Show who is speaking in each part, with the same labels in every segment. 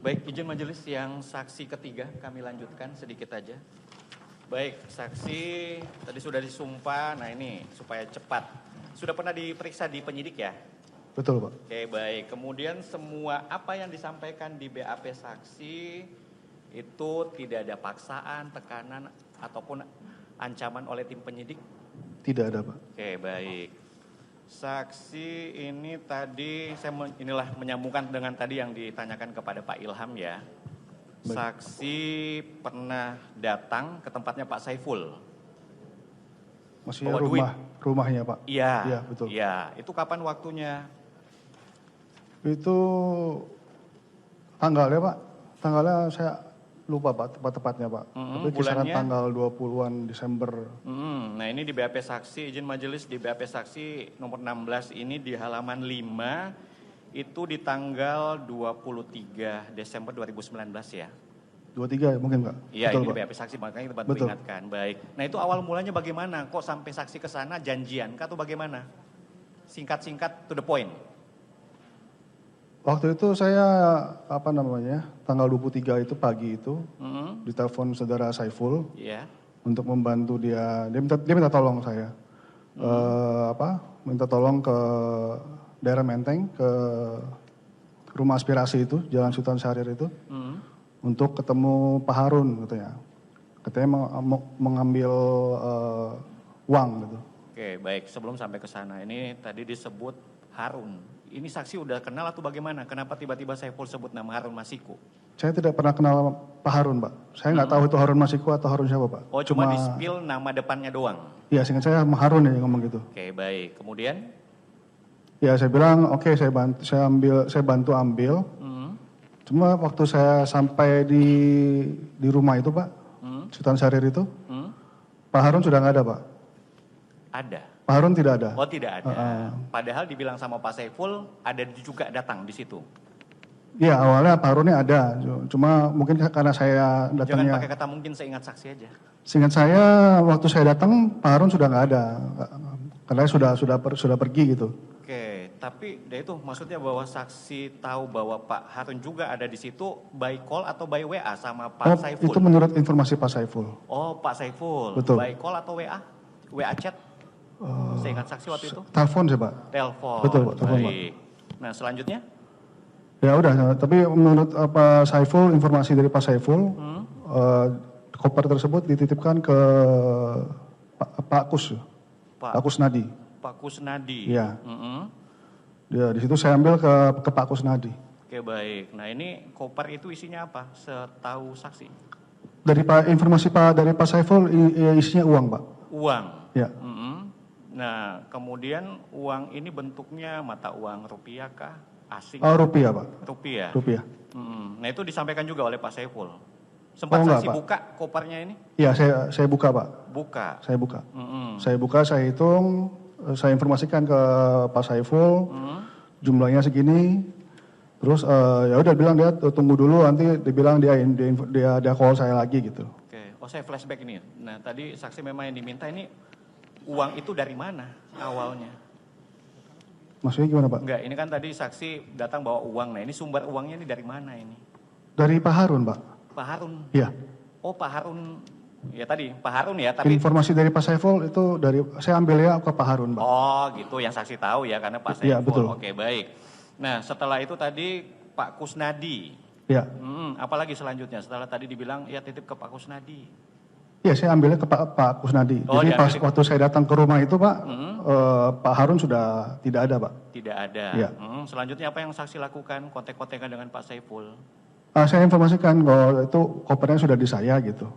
Speaker 1: Baik, izin majelis yang saksi ketiga kami lanjutkan sedikit aja. Baik, saksi tadi sudah disumpah, nah ini supaya cepat. Sudah pernah diperiksa di penyidik ya?
Speaker 2: Betul, Pak.
Speaker 1: Oke, baik. Kemudian semua apa yang disampaikan di BAP saksi itu tidak ada paksaan, tekanan, ataupun ancaman oleh tim penyidik?
Speaker 2: Tidak ada, Pak.
Speaker 1: Oke, baik. Saksi ini tadi, inilah menyambungkan dengan tadi yang ditanyakan kepada Pak Ilham ya.
Speaker 2: Baik.
Speaker 1: Saksi pernah datang ke tempatnya Pak Saiful.
Speaker 2: Maksudnya
Speaker 1: Bawa
Speaker 2: rumahnya, Pak?
Speaker 1: Iya,
Speaker 2: Iya, betul.
Speaker 1: Iya, itu kapan waktunya?
Speaker 2: Itu tanggalnya, Pak. Tanggalnya saya lupa, Pak, tepat-tepatnya, Pak. Tapi kisaran
Speaker 1: bulannya?
Speaker 2: tanggal 20-an Desember.
Speaker 1: Nah ini di BAP saksi, izin majelis di BAP saksi nomor 16 ini di halaman 5 itu di tanggal 23 Desember 2019 ya.
Speaker 2: 23 mungkin, Pak?
Speaker 1: Iya,
Speaker 2: Betul,
Speaker 1: ini di
Speaker 2: Pak.
Speaker 1: BAP saksi, makanya kita bantu
Speaker 2: Betul.
Speaker 1: ingatkan. Baik. Nah itu awal mulanya bagaimana? Kok sampai saksi ke sana janjian kah atau bagaimana? Singkat-singkat to the point.
Speaker 2: Waktu itu saya, tanggal 23 itu pagi itu, ditelepon saudara Saiful
Speaker 1: Iya.
Speaker 2: untuk membantu dia minta tolong saya. Minta tolong ke daerah Menteng, ke rumah aspirasi itu, Jalan Sultan Syahrir itu, untuk ketemu Pak Harun katanya. Katanya mau mengambil uang gitu.
Speaker 1: Oke, baik. Sebelum sampai ke sana, ini tadi disebut Harun. Ini saksi udah kenal atau bagaimana? Kenapa tiba-tiba Saiful sebut nama Harun Masiku?
Speaker 2: Saya tidak pernah kenal Pak Harun, Pak. Saya nggak tahu itu Harun Masiku atau Harun siapa, Pak.
Speaker 1: Oh, cuma di-spill nama depannya doang?
Speaker 2: Iya, seingat saya Harun ya yang ngomong gitu.
Speaker 1: Oke, baik. Kemudian?
Speaker 2: Ya, saya bilang, oke, saya bantu ambil. Cuma waktu saya sampai di rumah itu, Pak, Sultan Syahrir itu, Pak Harun sudah nggak ada, Pak.
Speaker 1: Ada?
Speaker 2: Pak Harun tidak ada.
Speaker 1: Oh, tidak ada. Padahal dibilang sama Pak Saiful, ada juga datang di situ.
Speaker 2: Iya, awalnya Pak Harunnya ada. Cuma mungkin karena saya datangnya...
Speaker 1: Jangan pakai kata mungkin, seingat saksi aja.
Speaker 2: Seingat saya, waktu saya datang, Pak Harun sudah nggak ada. Karena sudah pergi gitu.
Speaker 1: Oke, tapi itu maksudnya bahwa saksi tahu bahwa Pak Harun juga ada di situ by call atau by WA sama Pak Saiful?
Speaker 2: Itu menurut informasi Pak Saiful.
Speaker 1: Oh, Pak Saiful.
Speaker 2: Betul.
Speaker 1: By call atau WA? WA chat? Seingat saksi waktu itu?
Speaker 2: Telepon sih, Pak.
Speaker 1: Telepon.
Speaker 2: Betul, Pak. Telepon, Pak.
Speaker 1: Baik. Nah, selanjutnya?
Speaker 2: Ya udah, tapi menurut Pak Saiful, informasi dari Pak Saiful, koper tersebut dititipkan ke Pak Kusnadi.
Speaker 1: Pak Kusnadi.
Speaker 2: Iya. Ya, di situ saya ambil ke Pak Kusnadi.
Speaker 1: Oke, baik. Nah, ini koper itu isinya apa? Setahu saksi?
Speaker 2: Dari informasi dari Pak Saiful isinya uang, Pak.
Speaker 1: Uang.
Speaker 2: Ya.
Speaker 1: Nah, kemudian uang ini bentuknya mata uang rupiah kah? Asing?
Speaker 2: Oh, rupiah, Pak.
Speaker 1: Rupiah.
Speaker 2: Rupiah.
Speaker 1: Nah, itu disampaikan juga oleh Pak Saiful. Sempat
Speaker 2: enggak,
Speaker 1: saksi
Speaker 2: Pak.
Speaker 1: buka kopernya ini?
Speaker 2: Iya, saya buka, Pak.
Speaker 1: Buka.
Speaker 2: Saya buka. Saya buka, saya hitung, saya informasikan ke Pak Saiful, jumlahnya segini. Terus ya udah bilang dia tunggu dulu, nanti dibilang dia call saya lagi gitu.
Speaker 1: Oke. Oh, saya flashback ini. Nah, tadi saksi memang yang diminta ini uang itu dari mana awalnya?
Speaker 2: Maksudnya gimana, Pak?
Speaker 1: Enggak, ini kan tadi saksi datang bawa uang. Nah, ini sumber uangnya ini dari mana ini?
Speaker 2: Dari Pak Harun, Pak.
Speaker 1: Pak Harun?
Speaker 2: Iya.
Speaker 1: Oh, Pak Harun. Ya tadi, Pak Harun ya. Tapi
Speaker 2: informasi dari Pak Saiful itu saya ambilnya ke Pak Harun, Pak.
Speaker 1: Oh, gitu. Yang saksi tahu ya, karena Pak Saiful.
Speaker 2: Iya, betul.
Speaker 1: Oke, baik. Nah, setelah itu tadi Pak Kusnadi.
Speaker 2: Iya.
Speaker 1: Apalagi selanjutnya? Setelah tadi dibilang, ya titip ke Pak Kusnadi.
Speaker 2: Iya, saya ambilnya ke Pak Kusnadi.
Speaker 1: Oh,
Speaker 2: jadi waktu saya datang ke rumah itu, Pak, Pak Harun sudah tidak ada, Pak.
Speaker 1: Tidak ada.
Speaker 2: Iya.
Speaker 1: Selanjutnya apa yang saksi lakukan? Kontek-kontekan dengan Pak Saiful?
Speaker 2: Saya informasikan kalau itu kopernya sudah di saya gitu.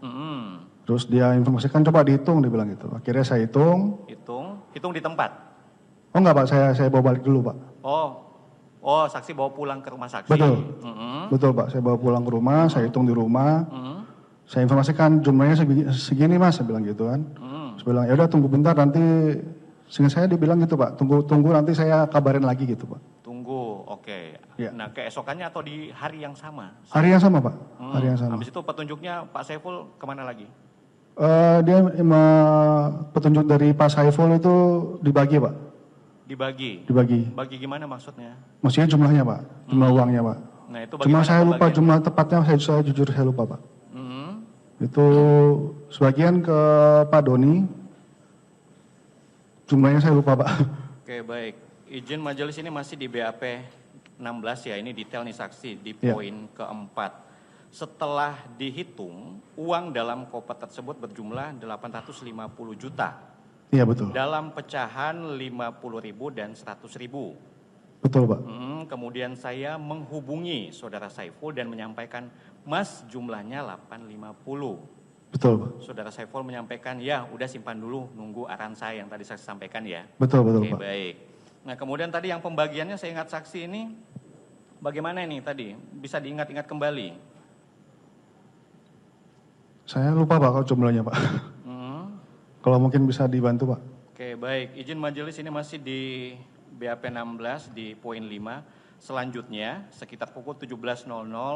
Speaker 2: Terus dia informasikan coba dihitung, dia bilang gitu. Akhirnya saya hitung.
Speaker 1: Hitung di tempat?
Speaker 2: Oh enggak, Pak, saya bawa balik dulu, Pak.
Speaker 1: Oh, saksi bawa pulang ke rumah saksi?
Speaker 2: Betul. Betul, Pak, saya bawa pulang ke rumah, saya hitung di rumah. Saya informasikan jumlahnya segini, Mas, saya bilang gitu kan. Saya bilang ya udah tunggu bentar, nanti sehingga saya dibilang gitu, Pak. Tunggu nanti saya kabarin lagi gitu, Pak.
Speaker 1: Tunggu, oke.
Speaker 2: Ya.
Speaker 1: Nah, keesokannya atau di hari yang sama?
Speaker 2: Hari yang sama, Pak. Hari yang sama.
Speaker 1: Habis itu petunjuknya Pak Saiful kemana lagi?
Speaker 2: Dia petunjuk dari Pak Saiful itu dibagi, Pak.
Speaker 1: Dibagi?
Speaker 2: Dibagi.
Speaker 1: Bagi gimana maksudnya?
Speaker 2: Maksudnya jumlahnya, Pak. Jumlah uangnya, Pak.
Speaker 1: Nah itu
Speaker 2: Cuma
Speaker 1: bagaimana
Speaker 2: saya lupa
Speaker 1: pembagiannya?
Speaker 2: jumlah tepatnya, saya jujur saya lupa Pak. Itu sebagian ke Pak Doni, jumlahnya saya lupa Pak.
Speaker 1: Oke baik, izin majelis ini masih di BAP 16 ya, ini detail nih saksi di
Speaker 2: Ya.
Speaker 1: poin keempat. Setelah dihitung, uang dalam koper tersebut berjumlah 850 juta.
Speaker 2: Iya betul.
Speaker 1: Dalam pecahan 50.000 dan 100.000.
Speaker 2: Betul Pak.
Speaker 1: Kemudian saya menghubungi saudara Saiful dan menyampaikan, Mas jumlahnya 850.
Speaker 2: Betul Pak.
Speaker 1: Saudara Saiful menyampaikan, ya udah simpan dulu, nunggu arahan saya yang tadi saya sampaikan ya.
Speaker 2: Betul
Speaker 1: Oke,
Speaker 2: Pak.
Speaker 1: baik. Nah kemudian tadi yang pembagiannya saya ingat saksi ini, bagaimana ini tadi? Bisa diingat-ingat kembali?
Speaker 2: Saya lupa Pak kalau jumlahnya Pak. Kalau mungkin bisa dibantu Pak.
Speaker 1: Oke baik, izin majelis ini masih di BAP 16 di poin 5. Selanjutnya sekitar pukul 17.00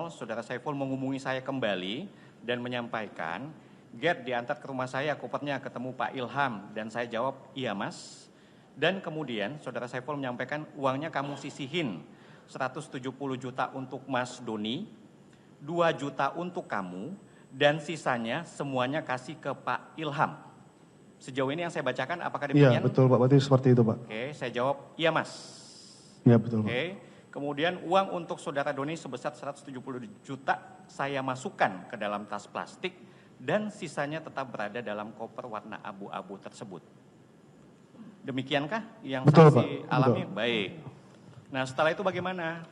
Speaker 1: saudara Saiful menghubungi saya kembali dan menyampaikan, Gert diantar ke rumah saya kopernya ketemu Pak Ilham, dan saya jawab iya Mas. Dan kemudian saudara Saiful menyampaikan uangnya kamu sisihin 170 juta untuk Mas Doni, 2 juta untuk kamu, dan sisanya semuanya kasih ke Pak Ilham. Sejauh ini yang saya bacakan apakah demikian?
Speaker 2: Iya betul Pak, berarti seperti itu Pak.
Speaker 1: Oke, saya jawab iya Mas.
Speaker 2: Iya betul Pak.
Speaker 1: Oke, kemudian uang untuk saudara Doni sebesar 170 juta saya masukkan ke dalam tas plastik dan sisanya tetap berada dalam koper warna abu-abu tersebut. Demikiankah yang
Speaker 2: Betul,
Speaker 1: saksi
Speaker 2: Pak.
Speaker 1: alami?
Speaker 2: Betul.
Speaker 1: Baik. Nah setelah itu bagaimana?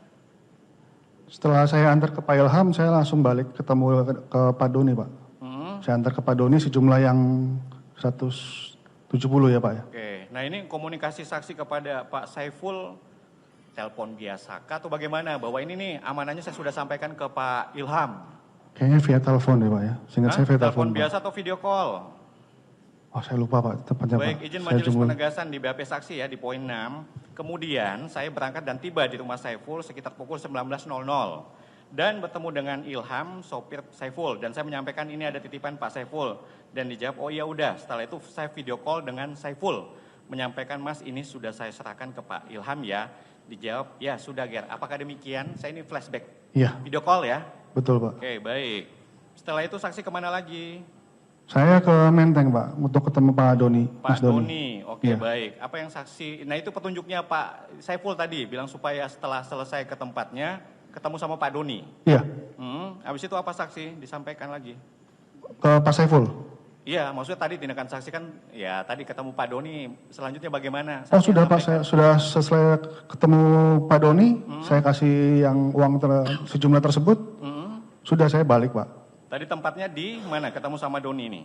Speaker 2: Setelah saya antar ke Pak Ilham, saya langsung balik ketemu ke Pak Doni Pak. Saya antar ke Pak Doni sejumlah yang 170 ya Pak ya.
Speaker 1: Oke, nah ini komunikasi saksi kepada Pak Saiful, telepon biasa kah atau bagaimana? Bahwa ini nih amanahnya saya sudah sampaikan ke Pak Ilham.
Speaker 2: Kayaknya via telepon ya Pak ya. Seingat saya via
Speaker 1: Telepon
Speaker 2: telepon
Speaker 1: biasa
Speaker 2: Pak.
Speaker 1: atau video call?
Speaker 2: Oh saya lupa Pak tepatnya Pak.
Speaker 1: Baik, izin
Speaker 2: Saya
Speaker 1: majelis
Speaker 2: cuma
Speaker 1: penegasan di BAP saksi ya di poin 6. Kemudian saya berangkat dan tiba di rumah Saiful sekitar pukul 19.00 dan bertemu dengan Ilham, sopir Saiful, dan saya menyampaikan ini ada titipan Pak Saiful, dan dijawab oh iya udah. Setelah itu saya video call dengan Saiful menyampaikan Mas ini sudah saya serahkan ke Pak Ilham ya. Dijawab ya sudah Ger. Apakah demikian? Saya ini flashback
Speaker 2: Iya,
Speaker 1: video call ya.
Speaker 2: betul Pak.
Speaker 1: Oke baik. Setelah itu saksi kemana lagi?
Speaker 2: Saya ke Menteng Pak untuk ketemu Pak Doni.
Speaker 1: Pak
Speaker 2: Mas Doni.
Speaker 1: Doni, oke
Speaker 2: Iya.
Speaker 1: baik. Apa yang saksi, nah itu petunjuknya Pak Saiful tadi, bilang supaya setelah selesai ke tempatnya, ketemu sama Pak Doni.
Speaker 2: Iya,
Speaker 1: Habis itu apa saksi, disampaikan lagi?
Speaker 2: ke Pak Saiful.
Speaker 1: Iya, maksudnya tadi tindakan saksi kan, ya tadi ketemu Pak Doni, selanjutnya bagaimana?
Speaker 2: Oh
Speaker 1: Saksi
Speaker 2: sudah Pak,
Speaker 1: sampaikan.
Speaker 2: saya sudah selesai ketemu Pak Doni, saya kasih yang uang sejumlah tersebut, sudah saya balik Pak.
Speaker 1: Tadi tempatnya di mana ketemu sama Doni nih?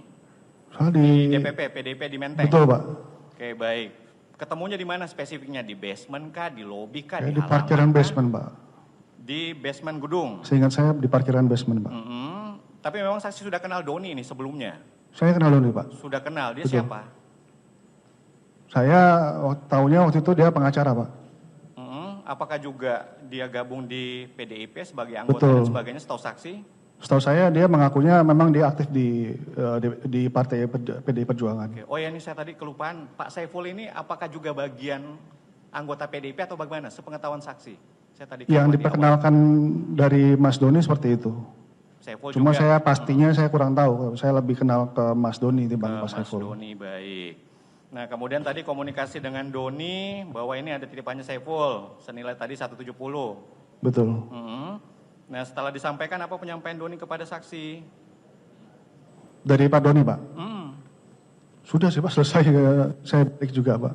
Speaker 2: Soalnya
Speaker 1: Di
Speaker 2: di,
Speaker 1: DPP, PDP di Menteng?
Speaker 2: betul Pak,
Speaker 1: Oke baik. Ketemunya di mana spesifiknya? Di basement kah, di lobby kah,
Speaker 2: Kayak
Speaker 1: di
Speaker 2: di parkiran
Speaker 1: halaman kah?
Speaker 2: basement Pak.
Speaker 1: Di basement gedung?
Speaker 2: Seingat saya di parkiran basement Pak.
Speaker 1: Tapi memang saksi sudah kenal Doni ini sebelumnya?
Speaker 2: Saya kenal Doni Pak.
Speaker 1: Sudah kenal, dia
Speaker 2: Betul.
Speaker 1: siapa?
Speaker 2: Saya tahunya waktu itu dia pengacara Pak.
Speaker 1: Apakah juga dia gabung di PDIP sebagai anggota
Speaker 2: Betul.
Speaker 1: dan sebagainya setahu saksi?
Speaker 2: Setahu saya dia mengakunya memang dia aktif di partai PDI Perjuangan.
Speaker 1: Oke. Oh ya ini saya tadi kelupaan, Pak Saiful ini apakah juga bagian anggota PDIP atau bagaimana? Sepengetahuan saksi. Saya tadi
Speaker 2: Yang
Speaker 1: kelupaan di awal.
Speaker 2: diperkenalkan dari Mas Doni seperti itu.
Speaker 1: Saiful
Speaker 2: Cuma
Speaker 1: juga,
Speaker 2: saya pastinya saya kurang tahu. Saya lebih kenal ke Mas Doni dibanding Pak
Speaker 1: Mas
Speaker 2: Saiful.
Speaker 1: Doni, baik. Nah kemudian tadi komunikasi dengan Doni bahwa ini ada titipannya Saiful, senilai tadi 170.
Speaker 2: Betul.
Speaker 1: Nah setelah disampaikan apa penyampaian Doni kepada saksi?
Speaker 2: Dari Pak Doni Pak. Sudah sih Pak selesai. Saya balik juga Pak.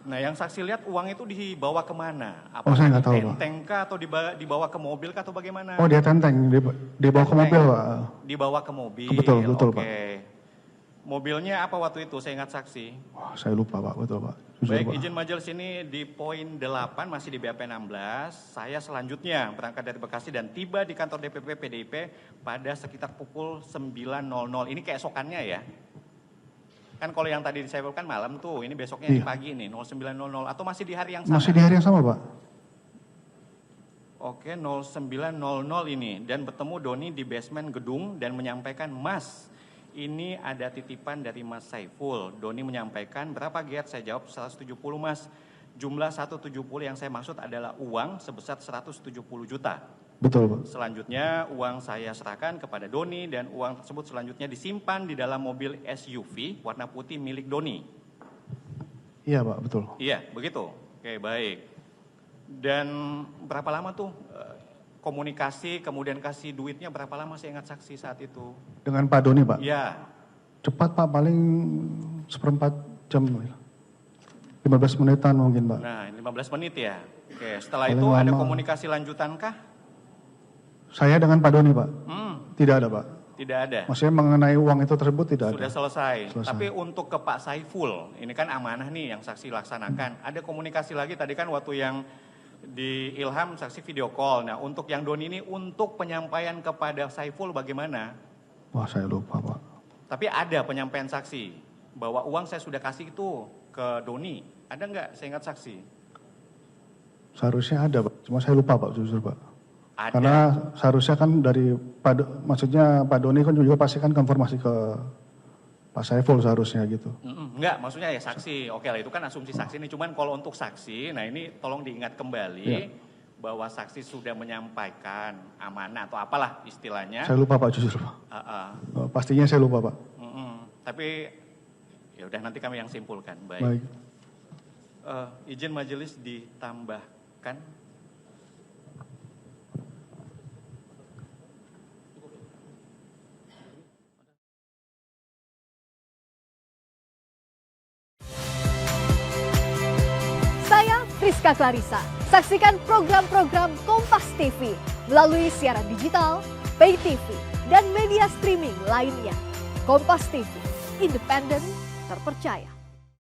Speaker 1: Nah yang saksi lihat uang itu dibawa kemana?
Speaker 2: Oh, saya nggak tahu, Pak.
Speaker 1: Tenteng kah atau dibawa ke mobil kah atau bagaimana?
Speaker 2: Oh dia tenteng, dibawa ke
Speaker 1: Tenteng.
Speaker 2: mobil Pak.
Speaker 1: Dibawa ke mobil.
Speaker 2: Betul, betul,
Speaker 1: Oke.
Speaker 2: Pak.
Speaker 1: Mobilnya apa waktu itu? Saya ingat saksi.
Speaker 2: Wah, saya lupa Pak, betul Pak. Jujur,
Speaker 1: Baik,
Speaker 2: Pak.
Speaker 1: izin majelis ini di poin 8 masih di BAP 16. Saya selanjutnya berangkat dari Bekasi dan tiba di kantor DPP PDIP pada sekitar pukul 9.00. Ini keesokannya ya. Kan kalau yang tadi saya kan malam tuh, ini besoknya di
Speaker 2: Iya.
Speaker 1: pagi nih 09.00 atau masih di hari yang sama?
Speaker 2: Masih di hari yang sama Pak.
Speaker 1: Oke, 09.00 ini dan bertemu Doni di basement gedung dan menyampaikan, Mas, ini ada titipan dari Mas Saiful. Doni menyampaikan, berapa Gert? Saya jawab 170 Mas. Jumlah 170 yang saya maksud adalah uang sebesar 170 juta.
Speaker 2: Betul, Pak.
Speaker 1: Selanjutnya uang saya serahkan kepada Doni dan uang tersebut selanjutnya disimpan di dalam mobil SUV warna putih milik Doni.
Speaker 2: Iya, Pak, betul.
Speaker 1: Iya, begitu. Oke, baik. Dan berapa lama tuh komunikasi, kemudian kasih duitnya berapa lama saya ingat saksi saat itu?
Speaker 2: Dengan Pak Doni, Pak?
Speaker 1: Iya.
Speaker 2: Cepat, Pak, paling 1/4 jam. 15 menitan mungkin, Pak.
Speaker 1: Nah, 15 menit ya. Oke, setelah
Speaker 2: Paling
Speaker 1: itu ada
Speaker 2: lama.
Speaker 1: komunikasi lanjutankah?
Speaker 2: Saya dengan Pak Doni, Pak? Tidak ada, Pak.
Speaker 1: Tidak ada.
Speaker 2: Maksudnya mengenai uang itu tersebut tidak
Speaker 1: Sudah
Speaker 2: ada.
Speaker 1: selesai.
Speaker 2: Selesai.
Speaker 1: Tapi untuk ke Pak Saiful, ini kan amanah nih yang saksi laksanakan. Ada komunikasi lagi tadi kan waktu yang di Ilham saksi video call. Nah, untuk yang Doni ini untuk penyampaian kepada Saiful bagaimana?
Speaker 2: Wah, saya lupa, Pak.
Speaker 1: Tapi ada penyampaian saksi bahwa uang saya sudah kasih itu ke Doni. Ada nggak? Saya ingat saksi.
Speaker 2: Seharusnya ada, Pak. Cuma saya lupa, Pak, jujur, Pak.
Speaker 1: Ada.
Speaker 2: Karena seharusnya kan dari maksudnya Pak Doni kan juga pasti kan konfirmasi ke Pak Saiful seharusnya gitu.
Speaker 1: Enggak, maksudnya ya saksi. Oke lah, itu kan asumsi saksi ini. Cuman kalau untuk saksi, nah ini tolong diingat kembali
Speaker 2: Iya.
Speaker 1: bahwa saksi sudah menyampaikan amanah atau apalah istilahnya.
Speaker 2: Saya lupa, Pak, jujur, Pak. Pastinya saya lupa, Pak.
Speaker 1: Tapi ya udah nanti kami yang simpulkan. Baik.
Speaker 2: Baik.
Speaker 1: Izin majelis ditambahkan.
Speaker 3: Saya Friska Clarissa. Saksikan program-program Kompas TV melalui siaran digital, pay TV, dan media streaming lainnya. Kompas TV, independen, terpercaya.